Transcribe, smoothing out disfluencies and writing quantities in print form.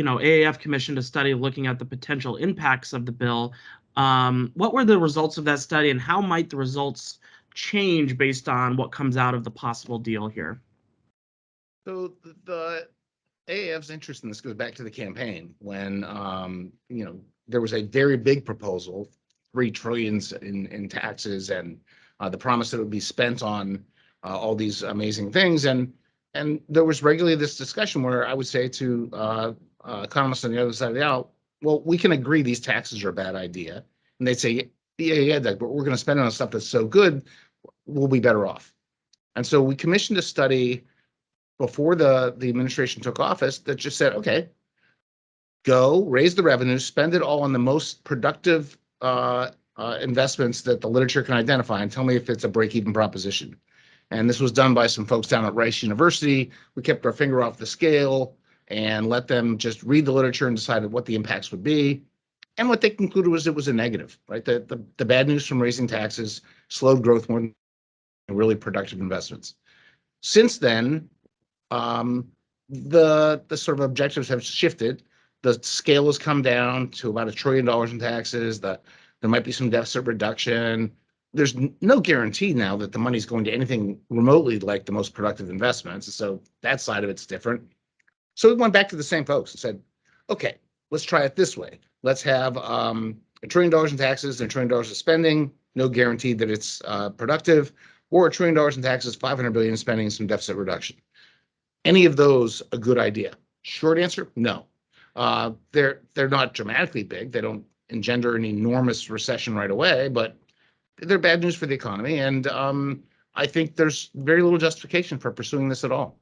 AAF commissioned a study looking at the potential impacts of the bill. What were the results of that study, and how might the results change based on what comes out of the possible deal here? So the AAF's interest in this goes back to the campaign when there was a very big proposal, $3 trillion in taxes, and the promise that it would be spent on all these amazing things. And there was regularly this discussion where I would say to economists on the other side of the aisle, well, we can agree these taxes are a bad idea. And they'd say, yeah, but we're going to spend it on stuff that's so good, we'll be better off. And so we commissioned a study before the administration took office that just said, okay, go raise the revenue, spend it all on the most productive investments that the literature can identify, and tell me if it's a break-even proposition. And this was done by some folks down at Rice University. We kept our finger off the scale and let them just read the literature and decided what the impacts would be. And what they concluded was it was a negative, right? The bad news from raising taxes slowed growth more than really productive investments. Since then, the sort of objectives have shifted. The scale has come down to about $1 trillion in taxes. There might be some deficit reduction. There's no guarantee now that the money's going to anything remotely like the most productive investments. So that side of it's different. So we went back to the same folks and said, okay, let's try it this way. Let's have $1 trillion in taxes and $1 trillion of spending, no guarantee that it's productive, or $1 trillion in taxes, $500 billion in spending, some deficit reduction. Any of those a good idea? Short answer, no. They're not dramatically big. They don't engender an enormous recession right away, but they're bad news for the economy. And I think there's very little justification for pursuing this at all.